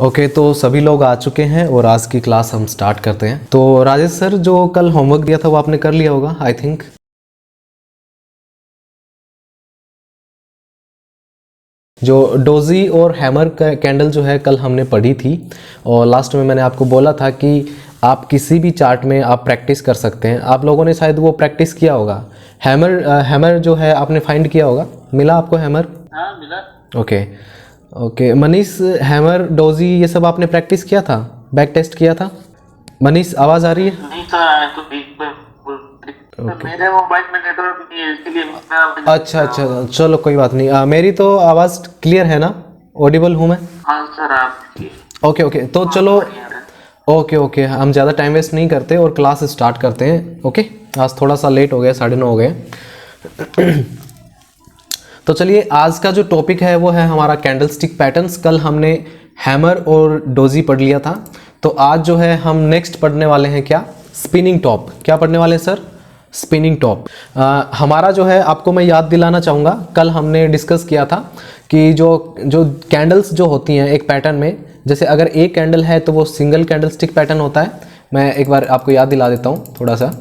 Okay, तो सभी लोग आ चुके हैं और आज की क्लास हम स्टार्ट करते हैं। तो राजेश सर, जो कल होमवर्क दिया था वो आपने कर लिया होगा आई थिंक। जो डोजी और हैमर का कैंडल जो है कल हमने पढ़ी थी, और लास्ट में मैंने आपको बोला था कि आप किसी भी चार्ट में आप प्रैक्टिस कर सकते हैं। आप लोगों ने शायद वो प्रैक्टिस किया होगा। हैमर जो है आपने फाइंड किया होगा, मिला आपको हैमर? हाँ मिला। Okay okay Manish, hammer doji ये सब आपने प्रैक्टिस किया था, बैक टेस्ट किया था? मनीष आवाज़ आ रही है? नहीं सर, तो मेरे मोबाइल में नेटवर्क नहीं है, इसलिए मैं अच्छा अच्छा, चलो कोई बात नहीं। मेरी तो आवाज़ क्लियर है ना, ऑडिबल हूँ मैं? हाँ सर आप ओके ओके, तो चलो ओके ओके, हम ज़्यादा टाइम वेस्ट नहीं करते और क्लास स्टार्ट करते हैं। ओके, आज थोड़ा सा लेट हो गया, 9:30 हो गए। तो चलिए, आज का जो टॉपिक है वो है हमारा कैंडलस्टिक पैटर्न्स। कल हमने हैमर और डोजी पढ़ लिया था, तो आज जो है हम नेक्स्ट पढ़ने वाले हैं क्या? Spinning top. क्या पढ़ने वाले हैं सर? Spinning top. हमारा जो है, आपको मैं याद दिलाना चाहूँगा, कल हमने डिस्कस किया था कि जो कैंडल्स जो होती हैं एक पैटर्न में, जैसे अगर एक कैंडल है तो वो सिंगल कैंडलस्टिक पैटर्न होता है। मैं एक बार आपको याद दिला देता हूँ थोड़ा सा।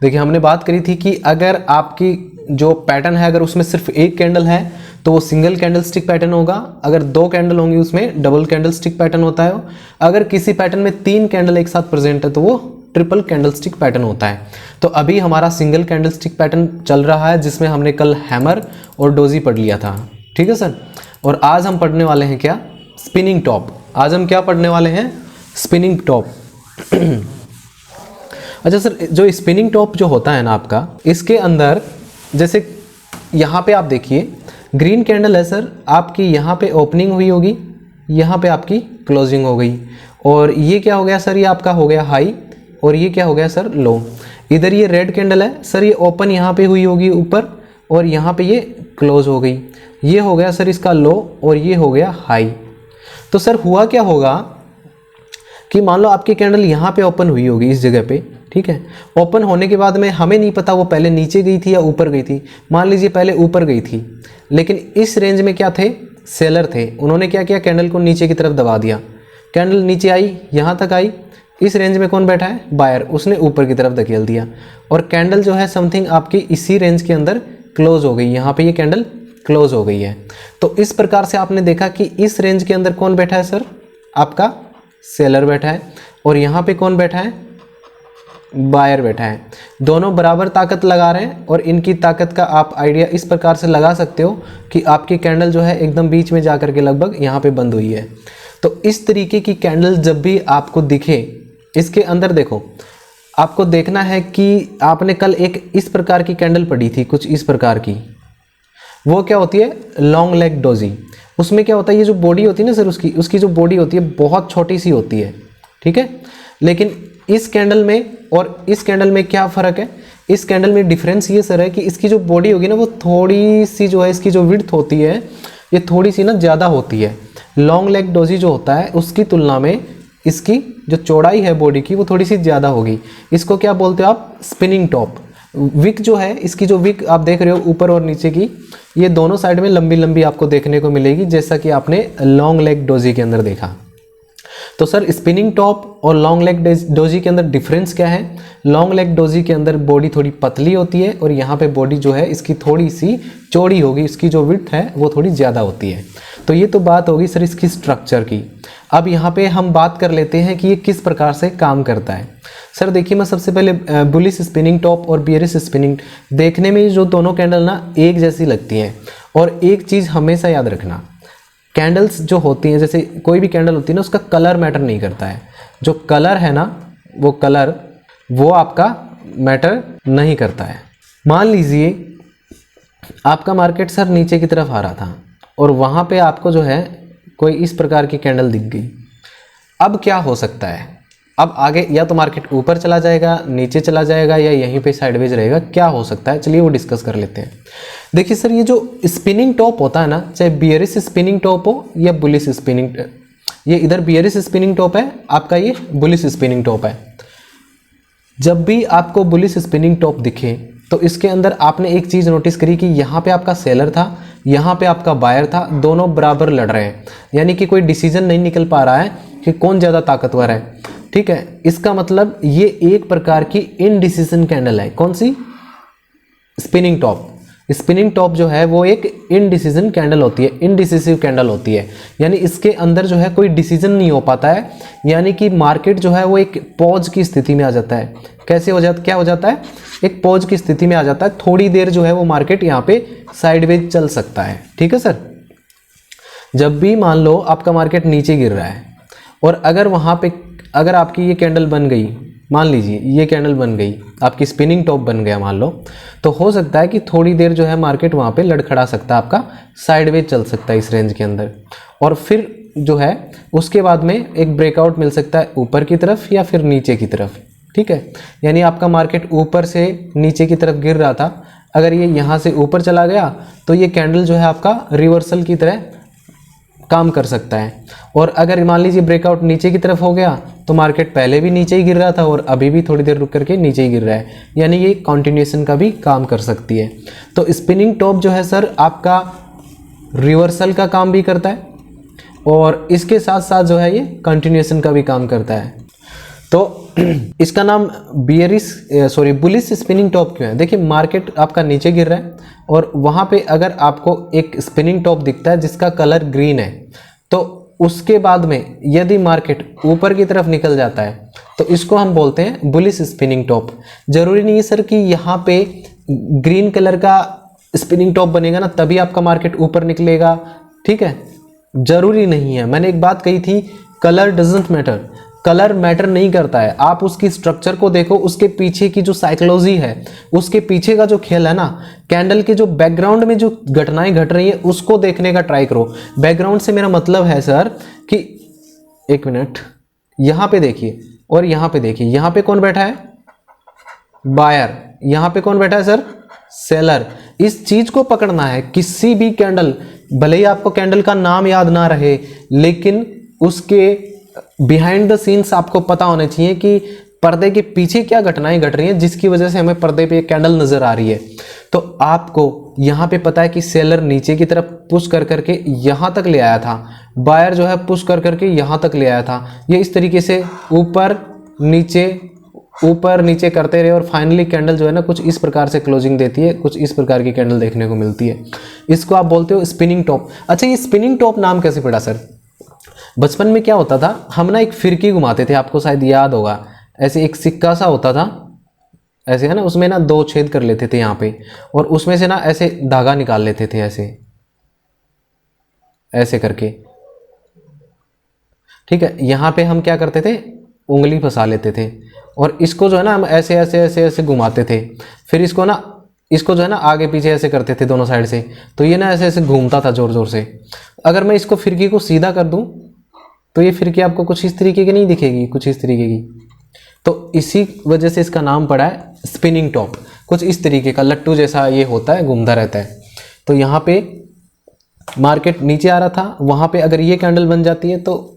देखिए, हमने बात करी थी कि अगर आपकी जो पैटर्न है, अगर उसमें सिर्फ एक कैंडल है तो वो सिंगल कैंडलस्टिक पैटर्न होगा। अगर 2 कैंडल होंगी उसमें डबल कैंडलस्टिक पैटर्न होता है। अगर किसी पैटर्न में 3 कैंडल एक साथ प्रेजेंट है तो वो ट्रिपल कैंडलस्टिक पैटर्न होता है। तो अभी हमारा सिंगल कैंडलस्टिक पैटर्न चल रहा है, जिसमें हमने कल हैमर और डोजी पढ़ लिया था। ठीक है सर, और आज हम पढ़ने वाले हैं क्या? Spinning top. आज हम क्या पढ़ने वाले हैं? Spinning top. अच्छा सर, जो स्पिनिंग टॉप जो होता है ना आपका, इसके अंदर जैसे यहाँ पे आप देखिए ग्रीन कैंडल है सर, आपकी यहाँ पे ओपनिंग हुई होगी, यहाँ पे आपकी क्लोजिंग हो गई, और ये क्या हो गया सर? ये आपका हो गया हाई, और ये क्या हो गया सर? लो। इधर ये रेड कैंडल है सर, ये ओपन यहाँ पे हुई होगी ऊपर, और यहाँ पे ये क्लोज हो गई। ये हो गया सर इसका लो, और ये हो गया हाई। तो सर हुआ क्या होगा कि मान लो आपकी कैंडल यहाँ पे ओपन हुई होगी इस जगह पे, ठीक है। ओपन होने के बाद में हमें नहीं पता वो पहले नीचे गई थी या ऊपर गई थी। मान लीजिए पहले ऊपर गई थी, लेकिन इस रेंज में क्या थे? सेलर थे। उन्होंने क्या किया? कैंडल को नीचे की तरफ दबा दिया। कैंडल नीचे आई, यहाँ तक आई। इस रेंज में कौन बैठा है? बायर। उसने ऊपर की तरफ धकेल दिया, और कैंडल जो है समथिंग आपकी इसी रेंज के अंदर क्लोज हो गई। यहाँ पे ये कैंडल क्लोज हो गई है। तो इस प्रकार से आपने देखा कि इस रेंज के अंदर कौन बैठा है सर? आपका सेलर बैठा है, और यहाँ पे कौन बैठा है? बायर बैठा है। दोनों बराबर ताकत लगा रहे हैं, और इनकी ताकत का आप आइडिया इस प्रकार से लगा सकते हो कि आपकी कैंडल जो है एकदम बीच में जाकर के लगभग यहाँ पे बंद हुई है। तो इस तरीके की कैंडल जब भी आपको दिखे, इसके अंदर देखो, आपको देखना है कि आपने कल एक इस प्रकार की कैंडल पढ़ी थी, कुछ इस प्रकार की। वो क्या होती है? Long leg doji. उसमें क्या होता है? ये जो बॉडी होती है ना सर, उसकी जो बॉडी होती है बहुत छोटी सी होती है, ठीक है। लेकिन इस कैंडल में और इस कैंडल में क्या फ़र्क है? इस कैंडल में डिफरेंस ये सर है कि इसकी जो बॉडी होगी ना, वो थोड़ी सी जो है, इसकी जो विड्थ होती है ये थोड़ी सी ना ज़्यादा होती है। लॉन्ग लेग डोजी जो होता है उसकी तुलना में इसकी जो चौड़ाई है बॉडी की वो थोड़ी सी ज़्यादा होगी। इसको क्या बोलते हो आप? Spinning top. विक जो है, इसकी जो विक आप देख रहे हो ऊपर और नीचे की, ये दोनों साइड में लंबी लंबी आपको देखने को मिलेगी, जैसा कि आपने लॉन्ग लेग डोजी के अंदर देखा। तो सर स्पिनिंग टॉप और लॉन्ग लेग डोजी के अंदर डिफरेंस क्या है? लॉन्ग लेग डोजी के अंदर बॉडी थोड़ी पतली होती है, और यहाँ पे बॉडी जो है इसकी थोड़ी सी चौड़ी होगी, इसकी जो विड्थ है वो थोड़ी ज़्यादा होती है। तो ये तो बात होगी सर इसकी स्ट्रक्चर की। अब यहाँ पे हम बात कर लेते हैं कि ये किस प्रकार से काम करता है। सर देखिए, मैं सबसे पहले बुलिश स्पिनिंग टॉप और बियरिश स्पिनिंग, देखने में जो दोनों कैंडल ना एक जैसी लगती हैं। और एक चीज़ हमेशा याद रखना, कैंडल्स जो होती हैं, जैसे कोई भी कैंडल होती है ना, उसका कलर मैटर नहीं करता है। जो कलर है ना, वो कलर वो आपका मैटर नहीं करता है। मान लीजिए आपका मार्केट सर नीचे की तरफ आ रहा था, और वहाँ पे आपको जो है कोई इस प्रकार की कैंडल दिख गई। अब क्या हो सकता है? अब आगे या तो मार्केट ऊपर चला जाएगा, नीचे चला जाएगा, या यहीं पे साइडवेज रहेगा। क्या हो सकता है? चलिए वो डिस्कस कर लेते हैं। देखिए सर, ये जो स्पिनिंग टॉप होता है ना, चाहे बियरिश स्पिनिंग टॉप हो या बुलिश स्पिनिंग, ये इधर बियरिश स्पिनिंग टॉप है, आपका ये बुलिश स्पिनिंग टॉप है। जब भी आपको बुलिश स्पिनिंग टॉप दिखे तो इसके अंदर आपने एक चीज़ नोटिस करी कि यहाँ पे आपका सेलर था, यहाँ पे आपका बायर था, दोनों बराबर लड़ रहे हैं, यानी कि कोई डिसीजन नहीं निकल पा रहा है कि कौन ज़्यादा ताकतवर है। ठीक है, इसका मतलब ये एक प्रकार की इनडिसीजन कैंडल है। कौन सी? Spinning top. स्पिनिंग टॉप जो है वो एक इनडिसीजन कैंडल होती है, इनडिसिसिव कैंडल होती है, यानी इसके अंदर जो है कोई डिसीजन नहीं हो पाता है, यानी कि मार्केट जो है वो एक पॉज की स्थिति में आ जाता है। कैसे हो जाता, क्या हो जाता है? एक पॉज की स्थिति में आ जाता है। थोड़ी देर जो है वो मार्केट यहाँ पे साइडवेज चल सकता है। ठीक है सर, जब भी मान लो आपका मार्केट नीचे गिर रहा है और अगर वहाँ पे अगर आपकी ये कैंडल बन गई, मान लीजिए ये कैंडल बन गई, आपकी स्पिनिंग टॉप बन गया मान लो, तो हो सकता है कि थोड़ी देर जो है मार्केट वहाँ पे लड़खड़ा सकता है, आपका साइडवेज चल सकता है इस रेंज के अंदर, और फिर जो है उसके बाद में एक ब्रेकआउट मिल सकता है ऊपर की तरफ या फिर नीचे की तरफ। ठीक है, यानी आपका मार्केट ऊपर से नीचे की तरफ गिर रहा था, अगर ये यहाँ से ऊपर चला गया तो ये कैंडल जो है आपका रिवर्सल की तरह काम कर सकता है। और अगर मान लीजिए ब्रेकआउट नीचे की तरफ हो गया तो मार्केट पहले भी नीचे ही गिर रहा था और अभी भी थोड़ी देर रुक करके नीचे ही गिर रहा है, यानी ये कंटिन्यूएशन का भी काम कर सकती है। तो स्पिनिंग टॉप जो है सर आपका रिवर्सल का काम भी करता है और इसके साथ साथ जो है ये कंटिन्यूएशन का भी काम करता है। तो इसका नाम बुलिश स्पिनिंग टॉप क्यों है? देखिए मार्केट आपका नीचे गिर रहा है और वहाँ पे अगर आपको एक स्पिनिंग टॉप दिखता है जिसका कलर ग्रीन है, तो उसके बाद में यदि मार्केट ऊपर की तरफ निकल जाता है तो इसको हम बोलते हैं बुलिश स्पिनिंग टॉप। जरूरी नहीं है सर कि यहाँ पे ग्रीन कलर का स्पिनिंग टॉप बनेगा ना तभी आपका मार्केट ऊपर निकलेगा। ठीक है, जरूरी नहीं है। मैंने एक बात कही थी, colour doesn't matter, colour matter नहीं करता है। आप उसकी स्ट्रक्चर को देखो, उसके पीछे की जो साइकोलॉजी है, उसके पीछे का जो खेल है ना, कैंडल के जो बैकग्राउंड में जो घटनाएं घट रही है उसको देखने का ट्राई करो। बैकग्राउंड से मेरा मतलब है सर कि एक मिनट, यहाँ पे देखिए और यहाँ पे देखिए, यहाँ पे कौन बैठा है? बायर। यहाँ पे कौन बैठा है सर? सेलर। इस चीज को पकड़ना है। किसी भी कैंडल, भले ही आपको कैंडल का नाम याद ना रहे, लेकिन उसके बिहाइंड द सीन्स आपको पता होने चाहिए कि पर्दे के पीछे क्या घटनाएं घट रही हैं जिसकी वजह से हमें पर्दे पे कैंडल नजर आ रही है। तो आपको यहाँ पे पता है कि सेलर नीचे की तरफ पुश कर करके यहाँ तक ले आया था, बायर जो है पुश कर करके यहाँ तक ले आया था। ये इस तरीके से ऊपर नीचे करते रहे और फाइनली कैंडल जो है ना कुछ इस प्रकार से क्लोजिंग देती है, कुछ इस प्रकार की कैंडल देखने को मिलती है। इसको आप बोलते हो स्पिनिंग टॉप। अच्छा, ये स्पिनिंग टॉप नाम कैसे पड़ा सर? बचपन में क्या होता था, हम ना एक फिरकी घुमाते थे, आपको शायद याद होगा, ऐसे एक सिक्का सा होता था ऐसे, है ना, उसमें ना 2 छेद कर लेते थे यहाँ पे और उसमें से ना ऐसे धागा निकाल लेते थे ऐसे करके। ठीक है, यहाँ पे हम क्या करते थे, उंगली फंसा लेते थे और इसको जो है ना हम ऐसे ऐसे ऐसे ऐसे घुमाते थे। फिर इसको जो है ना आगे पीछे ऐसे करते थे दोनों साइड से, तो ये ना ऐसे ऐसे घूमता था जोर जोर से। अगर मैं इसको फिरकी को सीधा कर दूं तो ये फिरकी आपको कुछ इस तरीके की नहीं दिखेगी, कुछ इस तरीके की। तो इसी वजह से इसका नाम पड़ा है स्पिनिंग टॉप। कुछ इस तरीके का लट्टू जैसा ये होता है, घूमता रहता है। तो यहाँ पे मार्केट नीचे आ रहा था, वहाँ पे अगर ये कैंडल बन जाती है तो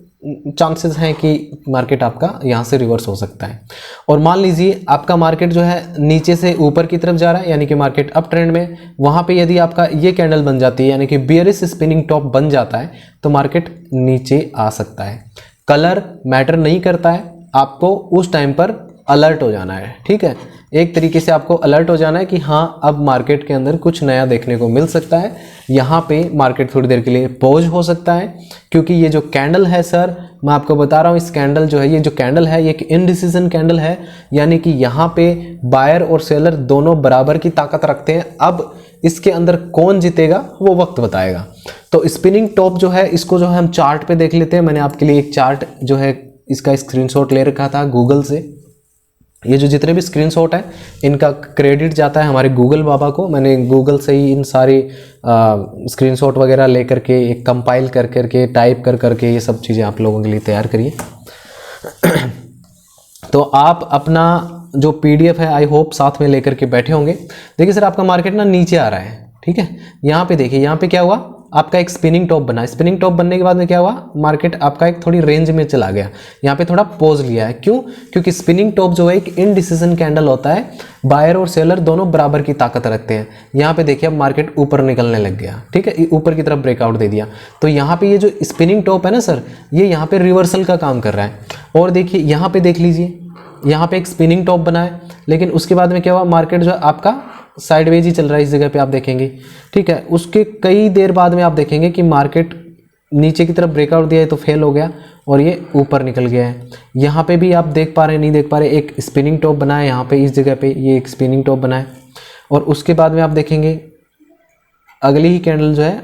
चांसेस हैं कि मार्केट आपका यहाँ से रिवर्स हो सकता है। और मान लीजिए आपका मार्केट जो है नीचे से ऊपर की तरफ जा रहा है, यानी कि मार्केट अप ट्रेंड में, वहाँ पे यदि आपका ये कैंडल बन जाती है यानी कि बियरिश स्पिनिंग टॉप बन जाता है तो मार्केट नीचे आ सकता है। कलर मैटर नहीं करता है, आपको उस टाइम पर अलर्ट हो जाना है। ठीक है, एक तरीके से आपको अलर्ट हो जाना है कि हाँ अब मार्केट के अंदर कुछ नया देखने को मिल सकता है। यहाँ पे मार्केट थोड़ी देर के लिए पॉज हो सकता है, क्योंकि ये जो कैंडल है सर, मैं आपको बता रहा हूँ, इस कैंडल जो है, ये जो कैंडल है ये एक इनडिसीजन कैंडल है, यानी कि यहाँ पे बायर और सेलर दोनों बराबर की ताकत रखते हैं। अब इसके अंदर कौन जीतेगा वो वक्त बताएगा। तो स्पिनिंग टॉप जो है, इसको जो है हम चार्ट पे देख लेते हैं। मैंने आपके लिए एक चार्ट जो है इसका स्क्रीनशॉट ले रखा था गूगल से। ये जो जितने भी स्क्रीनशॉट है इनका क्रेडिट जाता है हमारे गूगल बाबा को। मैंने गूगल से ही इन सारी स्क्रीनशॉट वगैरह लेकर के एक कंपाइल कर करके टाइप कर करके ये सब चीज़ें आप लोगों के लिए तैयार करिए। तो आप अपना जो PDF है आई होप साथ में लेकर के बैठे होंगे। देखिए सर आपका मार्केट ना नीचे आ रहा है, ठीक है, यहाँ पे देखिए, यहाँ पे क्या हुआ, आपका एक स्पिनिंग टॉप बना। स्पिनिंग टॉप बनने के बाद में क्या हुआ, मार्केट आपका एक थोड़ी रेंज में चला गया, यहाँ पे थोड़ा पॉज लिया है। क्यों? क्योंकि स्पिनिंग टॉप जो है एक इनडिसीजन कैंडल होता है, बायर और सेलर दोनों बराबर की ताकत रखते हैं। यहाँ पे देखिए अब मार्केट ऊपर निकलने लग गया, ठीक है, ऊपर की तरफ ब्रेकआउट दे दिया। तो यहाँ पे ये जो स्पिनिंग टॉप है ना सर, ये यहाँ पे रिवर्सल का काम कर रहा है। और देखिए यहाँ पे देख लीजिए, यहाँ पे एक स्पिनिंग टॉप बना है, लेकिन उसके बाद में क्या हुआ, मार्केट जो है आपका साइडवेज ही चल रहा है इस जगह पे आप देखेंगे, ठीक है। उसके कई देर बाद में आप देखेंगे कि मार्केट नीचे की तरफ ब्रेकआउट दिया है तो फेल हो गया और ये ऊपर निकल गया है। यहाँ पे भी आप देख पा रहे हैं, नहीं देख पा रहे, एक स्पिनिंग टॉप बना है यहाँ पे, इस जगह पे ये एक स्पिनिंग टॉप बना है। और उसके बाद में आप देखेंगे अगली ही कैंडल जो है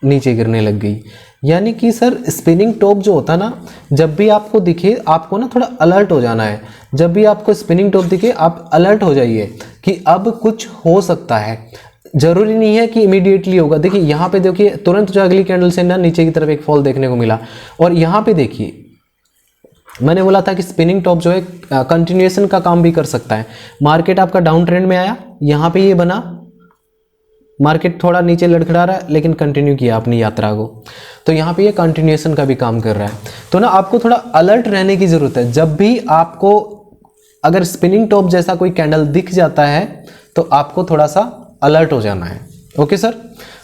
नीचे गिरने लग गई। यानी कि सर स्पिनिंग टॉप जो होता है ना, जब भी आपको दिखे आपको ना थोड़ा अलर्ट हो जाना है। जब भी आपको स्पिनिंग टॉप दिखे आप अलर्ट हो जाइए कि अब कुछ हो सकता है। जरूरी नहीं है कि इमीडिएटली होगा। देखिए यहाँ पे देखिए तुरंत जो अगली कैंडल से ना नीचे की तरफ एक फॉल देखने को मिला। और यहाँ पे देखिए मैंने बोला था कि स्पिनिंग टॉप जो है कंटिन्यूएशन का काम भी कर सकता है। मार्केट आपका डाउन ट्रेंड में आया, यहाँ पे ये बना, मार्केट थोड़ा नीचे लड़खड़ा रहा है लेकिन कंटिन्यू किया अपनी यात्रा को। तो यहाँ पे ये कंटिन्यूएशन का भी काम कर रहा है। तो ना आपको थोड़ा अलर्ट रहने की ज़रूरत है। जब भी आपको अगर स्पिनिंग टॉप जैसा कोई कैंडल दिख जाता है तो आपको थोड़ा सा अलर्ट हो जाना है। ओके सर,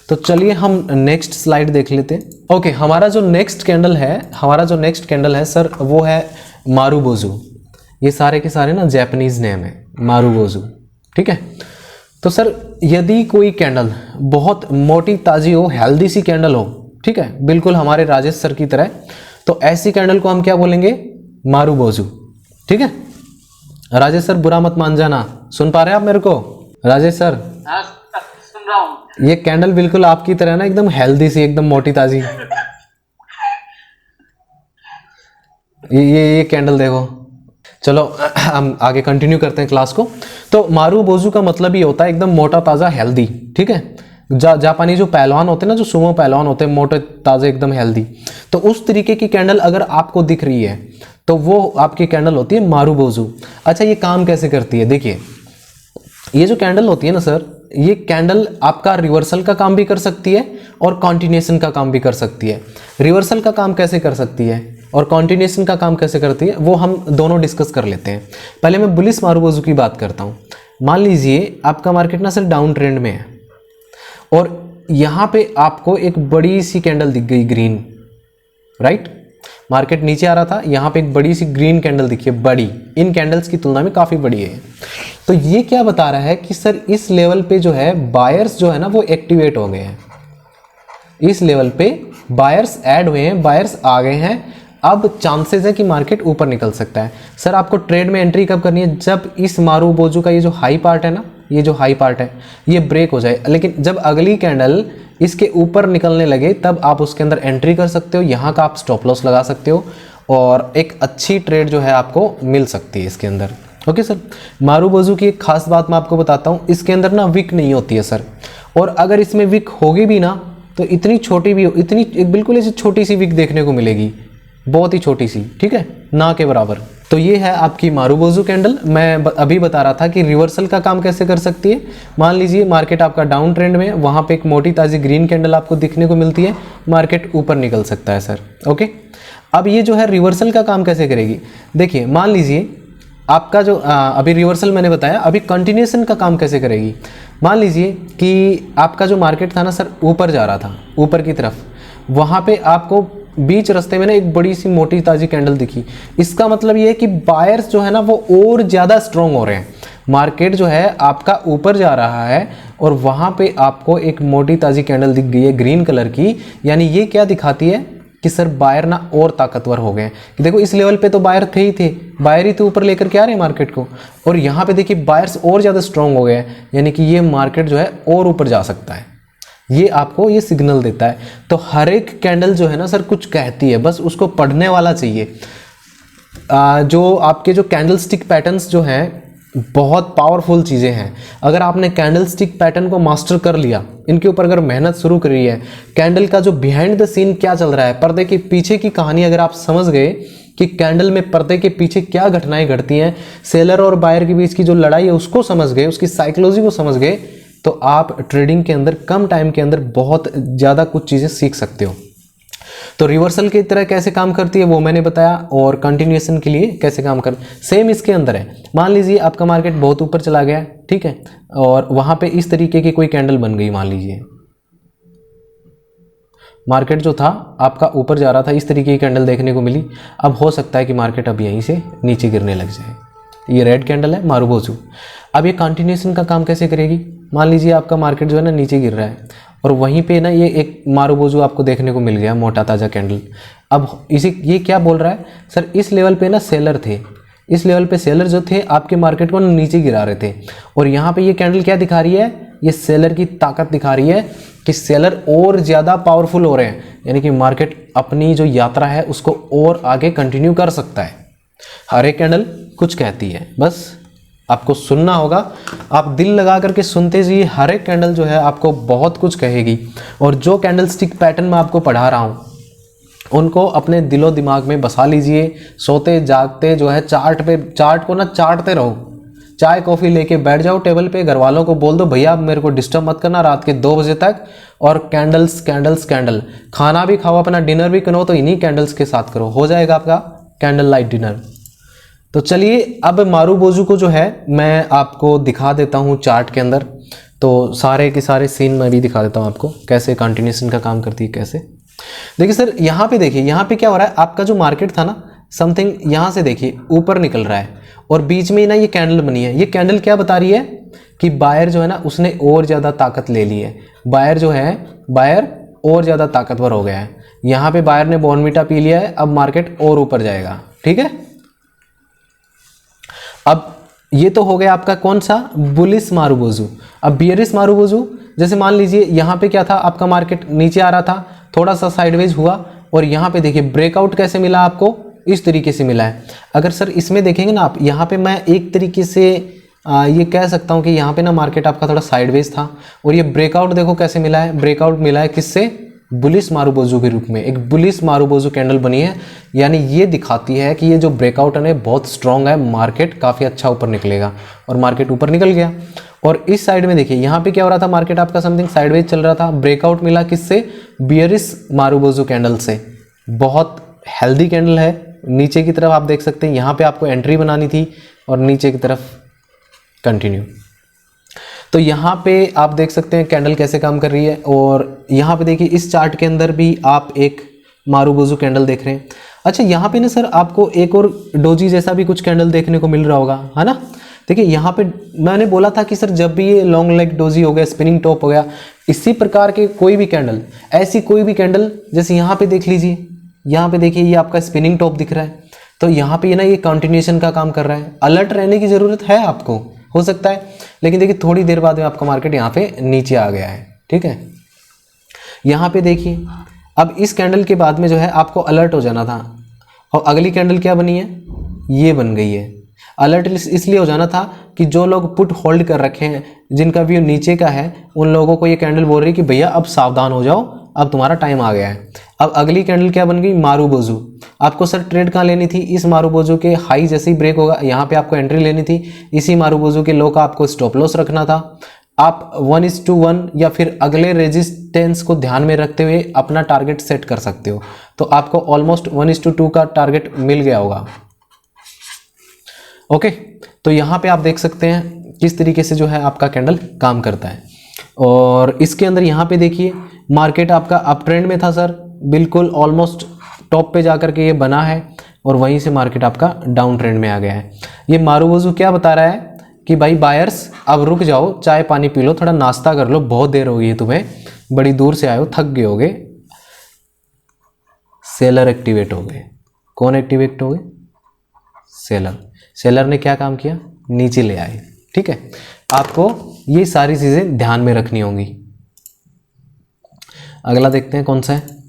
तो चलिए हम नेक्स्ट स्लाइड देख लेते हैं। ओके, हमारा जो नेक्स्ट कैंडल है सर वो है मारुबोजू। ये सारे के सारे ना जैपनीज नेम है, मारुबोजू, ठीक है। तो सर यदि कोई कैंडल बहुत मोटी ताजी हो, हेल्दी सी कैंडल हो, ठीक है, बिल्कुल हमारे राजेश सर की तरह, तो ऐसी कैंडल को हम क्या बोलेंगे, मारुबोजू, ठीक है। राजेश सर बुरा मत मान जाना, सुन पा रहे हैं आप मेरे को राजेश सर? हाँ, सुन रहा हूँ। ये कैंडल बिल्कुल आपकी तरह ना एकदम हेल्दी सी, एकदम मोटी ताजी। ये कैंडल देखो। चलो हम आगे कंटिन्यू करते हैं क्लास को। तो मारुबोजू का मतलब ये होता है एकदम मोटा ताज़ा हेल्दी, ठीक है। जापानी जो पहलवान होते हैं ना, जो सुमो पहलवान होते हैं, मोटे ताज़े एकदम हेल्दी, तो उस तरीके की कैंडल अगर आपको दिख रही है तो वो आपकी कैंडल होती है मारुबोजू। अच्छा, ये काम कैसे करती है? देखिए ये जो कैंडल होती है ना सर, ये कैंडल आपका रिवर्सल का काम भी कर सकती है और कॉन्टिन्यूएशन का काम भी कर सकती है। रिवर्सल का काम कैसे कर सकती है और कॉन्टिन्यूएशन का काम कैसे करती है वो हम दोनों डिस्कस कर लेते हैं। पहले मैं बुलिश मारुबोजू की बात करता हूँ। मान लीजिए आपका मार्केट ना सर डाउन ट्रेंड में है और यहाँ पे आपको एक बड़ी सी कैंडल दिख गई ग्रीन, राइट। मार्केट नीचे आ रहा था, यहाँ पे एक बड़ी सी ग्रीन कैंडल दिखी है, बड़ी, इन कैंडल्स की तुलना में काफ़ी बड़ी है। तो ये क्या बता रहा है कि सर इस लेवल पे जो है बायर्स जो है ना वो एक्टिवेट हो गए हैं। इस लेवल पे बायर्स ऐड हुए हैं, बायर्स आ गए हैं। अब चांसेस है कि मार्केट ऊपर निकल सकता है। सर आपको ट्रेड में एंट्री कब करनी है? जब इस मारुबोजू का ये जो हाई पार्ट है ना, ये जो हाई पार्ट है ये ब्रेक हो जाए। लेकिन जब अगली कैंडल इसके ऊपर निकलने लगे तब आप उसके अंदर एंट्री कर सकते हो। यहाँ का आप स्टॉप लॉस लगा सकते हो और एक अच्छी ट्रेड जो है आपको मिल सकती है इसके अंदर। ओके सर, मारुबोजू की एक खास बात मैं आपको बताता हूँ, इसके अंदर ना विक नहीं होती है सर। और अगर इसमें विक होगी भी ना तो इतनी छोटी भी, इतनी एक बिल्कुल ऐसी छोटी सी विक देखने को मिलेगी, बहुत ही छोटी सी, ठीक है, ना के बराबर। तो ये है आपकी मारुबोजू कैंडल। मैं अभी बता रहा था कि रिवर्सल का काम कैसे कर सकती है। मान लीजिए मार्केट आपका डाउन ट्रेंड में, वहाँ पे एक मोटी ताज़ी ग्रीन कैंडल आपको दिखने को मिलती है, मार्केट ऊपर निकल सकता है सर। ओके, अब ये जो है रिवर्सल का काम कैसे करेगी? देखिए मान लीजिए आपका जो अभी रिवर्सल मैंने बताया, अभी कंटिन्यूएशन का काम कैसे करेगी? मान लीजिए कि आपका जो मार्केट था ना सर ऊपर जा रहा था, ऊपर की तरफ, वहाँ पे आपको बीच रास्ते में ना एक बड़ी सी मोटी ताजी कैंडल दिखी। इसका मतलब ये है कि बायर्स जो है ना वो और ज़्यादा स्ट्रॉन्ग हो रहे हैं। मार्केट जो है आपका ऊपर जा रहा है और वहाँ पे आपको एक मोटी ताजी कैंडल दिख गई है ग्रीन कलर की। यानी ये क्या दिखाती है कि सर बायर ना और ताकतवर हो गए कि देखो इस लेवल पे तो बायर थे ही थे, बायर ही तो ऊपर लेकर के आ रहे हैं मार्केट को, और यहाँ पे देखिए बायर्स और ज़्यादा स्ट्रॉन्ग हो गए हैं। यानी कि ये मार्केट जो है और ऊपर जा सकता है, ये आपको ये सिग्नल देता है। तो हर एक कैंडल जो है ना सर कुछ कहती है, बस उसको पढ़ने वाला चाहिए। जो आपके जो कैंडल स्टिक पैटर्न्स जो हैं बहुत पावरफुल चीज़ें हैं। अगर आपने कैंडल स्टिक पैटर्न को मास्टर कर लिया, इनके ऊपर अगर मेहनत शुरू करी है, कैंडल का जो बिहाइंड द सीन क्या चल रहा है, पर्दे के पीछे की कहानी अगर आप समझ गए कि कैंडल में पर्दे के पीछे क्या घटनाएं घटती हैं, सेलर और बायर के बीच की जो लड़ाई है उसको समझ गए, उसकी साइकोलॉजी को समझ गए, तो आप ट्रेडिंग के अंदर कम टाइम के अंदर बहुत ज़्यादा कुछ चीज़ें सीख सकते हो। तो रिवर्सल की तरह कैसे काम करती है वो मैंने बताया, और कंटिन्यूएशन के लिए कैसे काम कर, सेम इसके अंदर है। मान लीजिए आपका मार्केट बहुत ऊपर चला गया, ठीक है, और वहाँ पे इस तरीके की कोई कैंडल बन गई, मान लीजिए मार्केट जो था आपका ऊपर जा रहा था, इस तरीके की कैंडल देखने को मिली। अब हो सकता है कि मार्केट अब यहीं से नीचे गिरने लग जाए। ये रेड कैंडल है मारुबोजू। अब ये कंटिन्यूएशन का काम कैसे करेगी? मान लीजिए आपका मार्केट जो है ना नीचे गिर रहा है और वहीं पे ना ये एक मारुबोजू आपको देखने को मिल गया, मोटा ताज़ा कैंडल। अब इसी ये क्या बोल रहा है सर, इस लेवल पे ना सेलर थे, इस लेवल पे सेलर जो थे आपके मार्केट को नीचे गिरा रहे थे, और यहाँ पे ये कैंडल क्या दिखा रही है, ये सेलर की ताकत दिखा रही है कि सेलर और ज़्यादा पावरफुल हो रहे हैं, यानी कि मार्केट अपनी जो यात्रा है उसको और आगे कंटिन्यू कर सकता है। हर एक कैंडल कुछ कहती है, बस आपको सुनना होगा। आप दिल लगा करके सुनते जाइए, हर एक कैंडल जो है आपको बहुत कुछ कहेगी। और जो कैंडल स्टिक पैटर्न मैं आपको पढ़ा रहा हूँ उनको अपने दिलो दिमाग में बसा लीजिए। सोते जागते जो है चार्ट को ना चाटते रहो। चाय कॉफ़ी लेके बैठ जाओ टेबल पे, घर वालों को बोल दो भैया मेरे को डिस्टर्ब मत करना रात के 2 बजे तक, और कैंडल्स कैंडल्स कैंडल। खाना भी खाओ, अपना डिनर भी करो तो इन्हीं कैंडल्स के साथ करो, हो जाएगा आपका कैंडल लाइट डिनर। तो चलिए अब मारुबोजू को जो है मैं आपको दिखा देता हूँ चार्ट के अंदर। तो सारे के सारे सीन मैं भी दिखा देता हूँ आपको, कैसे कंटिन्यूएशन का काम करती है कैसे। देखिए सर यहाँ पे देखिए, यहाँ पे क्या हो रहा है, आपका जो मार्केट था ना समथिंग यहाँ से देखिए ऊपर निकल रहा है, और बीच में ना ये कैंडल बनी है। ये कैंडल क्या बता रही है कि बायर जो है ना उसने और ज़्यादा ताकत ले ली है। बायर जो है, बायर और ज़्यादा ताकतवर हो गया है। यहाँ पे बायर ने बॉर्नविटा पी लिया है, अब मार्केट और ऊपर जाएगा, ठीक है। अब ये तो हो गया आपका कौन सा, बुलिश मारुबोजू। अब बियरिश मारुबोजू, जैसे मान लीजिए यहाँ पे क्या था, आपका मार्केट नीचे आ रहा था, थोड़ा सा साइडवेज हुआ, और यहाँ पे देखिए ब्रेकआउट कैसे मिला आपको, इस तरीके से मिला है। अगर सर इसमें देखेंगे ना आप, यहाँ पे मैं एक तरीके से ये कह सकता हूँ कि यहाँ पे ना मार्केट आपका थोड़ा साइडवेज था, और ये ब्रेकआउट देखो कैसे मिला है, ब्रेकआउट मिला है किससे, बुलिश मारुबोजू के रूप में। एक बुलिश मारुबोजू कैंडल बनी है, यानी ये दिखाती है कि ये जो ब्रेकआउट है बहुत स्ट्रॉन्ग है, मार्केट काफ़ी अच्छा ऊपर निकलेगा, और मार्केट ऊपर निकल गया। और इस साइड में देखिए यहाँ पे क्या हो रहा था, मार्केट आपका समथिंग साइडवेज चल रहा था, ब्रेकआउट मिला किससे, बियरिश मारुबोजू कैंडल से। बहुत हेल्दी कैंडल है। नीचे की तरफ आप देख सकते हैं, यहाँ पे आपको एंट्री बनानी थी और नीचे की तरफ कंटिन्यू। तो यहाँ पे आप देख सकते हैं कैंडल कैसे काम कर रही है। और यहाँ पे देखिए इस चार्ट के अंदर भी आप एक मारुबोजू कैंडल देख रहे हैं। अच्छा यहाँ पे ना सर आपको एक और डोजी जैसा भी कुछ कैंडल देखने को मिल रहा होगा, है ना। देखिए यहाँ पे मैंने बोला था कि सर जब भी ये लॉन्ग लेग डोजी हो गया, स्पिनिंग टॉप हो गया, इसी प्रकार के कोई भी कैंडल, ऐसी कोई भी कैंडल, जैसे यहाँ पे देख लीजिए, यहाँ पे देखिए ये आपका स्पिनिंग टॉप दिख रहा है, तो यहाँ पे ना ये कंटिन्यूएशन का काम कर रहा है। अलर्ट रहने की ज़रूरत है आपको, हो सकता है, लेकिन देखिए थोड़ी देर बाद में आपका मार्केट यहाँ पे नीचे आ गया है, ठीक है। यहाँ पे देखिए अब इस कैंडल के बाद में जो है आपको अलर्ट हो जाना था, और अगली कैंडल क्या बनी है, ये बन गई है। अलर्ट इसलिए हो जाना था कि जो लोग पुट होल्ड कर रखे हैं, जिनका व्यू नीचे का है, उन लोगों को ये कैंडल बोल रही है कि भैया अब सावधान हो जाओ, अब तुम्हारा टाइम आ गया है। अब अगली कैंडल क्या बन गई, मारुबोजू। आपको सर ट्रेड कहाँ लेनी थी, इस मारुबोजू के हाई जैसे ही ब्रेक होगा यहाँ पे आपको एंट्री लेनी थी, इसी मारुबोजू के लो का आपको स्टॉप लॉस रखना था। आप 1:1 या फिर अगले रेजिस्टेंस को ध्यान में रखते हुए अपना टारगेट सेट कर सकते हो। तो आपको ऑलमोस्ट 1:2 का टारगेट मिल गया होगा। ओके, तो यहाँ पे आप देख सकते हैं किस तरीके से जो है आपका कैंडल काम करता है। और इसके अंदर यहाँ पे देखिए मार्केट आपका अप ट्रेंड में था सर, बिल्कुल ऑलमोस्ट टॉप पे जाकर के ये बना है, और वहीं से मार्केट आपका डाउन ट्रेंड में आ गया है। ये मारुबोजू क्या बता रहा है कि भाई बायर्स अब रुक जाओ, चाय पानी पी लो, थोड़ा नाश्ता कर लो, बहुत देर हो गई है तुम्हें, बड़ी दूर से आए हो, थक गए होगे। सेलर एक्टिवेट हो गए। कौन एक्टिवेट हो गए, सेलर। सेलर ने क्या काम किया, नीचे ले आए, ठीक है। आपको ये सारी चीजें ध्यान में रखनी होंगी। अगला देखते हैं कौन सा है।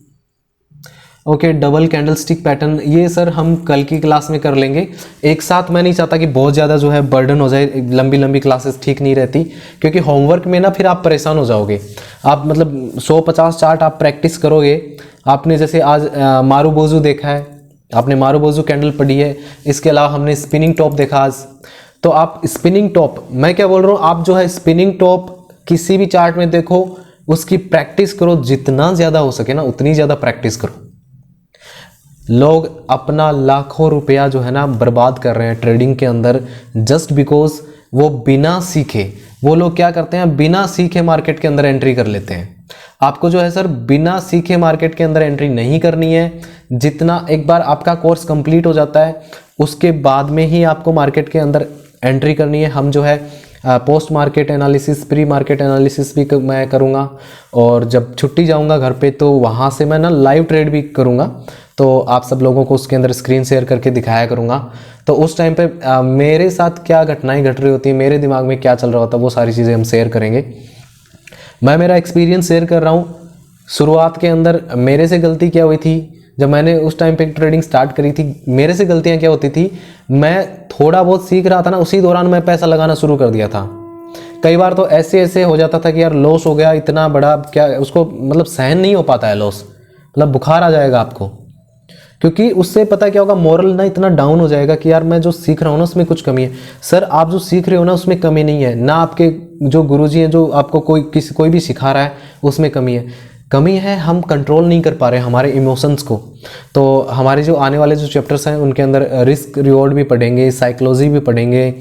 Okay, double candle stick pattern, ये सर हम कल की क्लास में कर लेंगे एक साथ। मैं नहीं चाहता कि बहुत ज़्यादा जो है बर्डन हो जाए, लंबी लंबी क्लासेस ठीक नहीं रहती, क्योंकि होमवर्क में ना फिर आप परेशान हो जाओगे। आप मतलब 150 चार्ट आप प्रैक्टिस करोगे। आपने जैसे आज मारुबोजू देखा है, आपने मारुबोजू कैंडल पढ़ी है, इसके अलावा हमने स्पिनिंग टॉप देखा आज। तो आप स्पिनिंग टॉप, मैं क्या बोल रहा हूँ, आप जो है स्पिनिंग टॉप किसी भी चार्ट में देखो, उसकी प्रैक्टिस करो, जितना ज़्यादा हो सके ना उतनी ज़्यादा प्रैक्टिस करो। लोग अपना लाखों रुपया जो है ना बर्बाद कर रहे हैं ट्रेडिंग के अंदर, जस्ट बिकॉज वो बिना सीखे, वो लोग क्या करते हैं, बिना सीखे मार्केट के अंदर एंट्री कर लेते हैं। आपको जो है सर बिना सीखे मार्केट के अंदर एंट्री नहीं करनी है। जितना एक बार आपका कोर्स कंप्लीट हो जाता है उसके बाद में ही आपको मार्केट के अंदर एंट्री करनी है। हम जो है post market analysis, pre market analysis भी मैं करूँगा, और जब छुट्टी जाऊँगा घर पे तो वहाँ से मैं ना लाइव ट्रेड भी करूँगा, तो आप सब लोगों को उसके अंदर स्क्रीन शेयर करके दिखाया करूँगा। तो उस टाइम पे मेरे साथ क्या घटनाएं घट रही होती हैं, मेरे दिमाग में क्या चल रहा होता है, वो सारी चीज़ें हम शेयर करेंगे। मैं मेरा एक्सपीरियंस शेयर कर रहा हूँ। शुरुआत के अंदर मेरे से गलती क्या हुई थी, जब मैंने उस टाइम पे ट्रेडिंग स्टार्ट करी थी, मेरे से गलतियाँ क्या होती थी, मैं थोड़ा बहुत सीख रहा था ना, उसी दौरान मैं पैसा लगाना शुरू कर दिया था। कई बार तो ऐसे ऐसे हो जाता था कि यार लॉस हो गया इतना बड़ा, क्या उसको मतलब सहन नहीं हो पाता है लॉस, मतलब बुखार आ जाएगा आपको, क्योंकि उससे पता क्या होगा, मोरल ना इतना डाउन हो जाएगा कि यार मैं जो सीख रहा हूँ ना उसमें कुछ कमी है। सर आप जो सीख रहे हो ना उसमें कमी नहीं है, ना आपके जो गुरुजी हैं जो आपको कोई भी सिखा रहा है उसमें कमी है। कमी है हम कंट्रोल नहीं कर पा रहे हमारे इमोशंस को। तो हमारे जो आने वाले जो चैप्टर्स हैं उनके अंदर रिस्क रिवॉर्ड भी पढ़ेंगे, साइकोलॉजी भी पढ़ेंगे,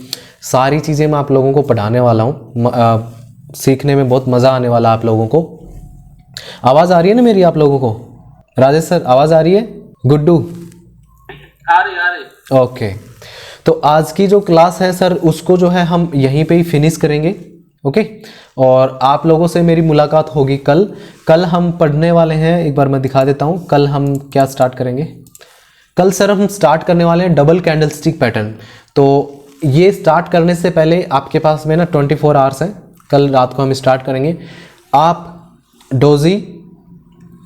सारी चीज़ें मैं आप लोगों को पढ़ाने वाला हूँ। सीखने में बहुत मज़ा आने वाला आप लोगों को। आवाज़ आ रही है ना मेरी आप लोगों को? राजेश सर आवाज़ आ रही है? गुड्डू आ रही। ओके। तो आज की जो क्लास है सर उसको जो है हम यहीं पे ही फिनिश करेंगे। ओके, और आप लोगों से मेरी मुलाकात होगी कल हम पढ़ने वाले हैं, एक बार मैं दिखा देता हूँ। कल हम क्या स्टार्ट करेंगे, कल सर हम स्टार्ट करने वाले हैं डबल कैंडलस्टिक पैटर्न। तो ये स्टार्ट करने से पहले आपके पास में ना 24 आवर्स है, कल रात को हम स्टार्ट करेंगे। आप डोजी,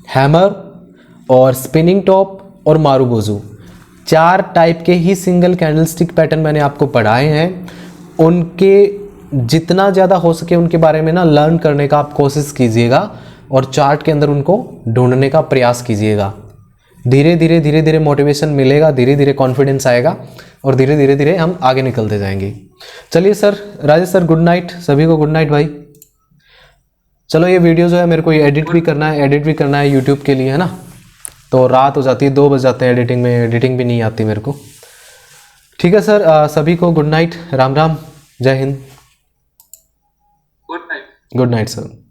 हैमर और स्पिनिंग टॉप और मारुगोजू, 4 टाइप के ही सिंगल कैंडलस्टिक पैटर्न मैंने आपको पढ़ाए हैं। उनके जितना ज़्यादा हो सके उनके बारे में ना लर्न करने का आप कोशिश कीजिएगा, और चार्ट के अंदर उनको ढूंढने का प्रयास कीजिएगा। धीरे धीरे मोटिवेशन मिलेगा, धीरे धीरे कॉन्फिडेंस आएगा, और धीरे धीरे हम आगे निकलते जाएंगे। चलिए sir, Rajesh sir good night, सभी को गुड नाइट भाई। चलो ये वीडियो जो है मेरे को ये एडिट भी करना है यूट्यूब के लिए, है ना, तो रात हो जाती है, 2 बज जाते हैं एडिटिंग में, एडिटिंग भी नहीं आती मेरे को। ठीक है सर, सभी को गुड नाइट, राम राम, जय Hind, good night. Good night sir.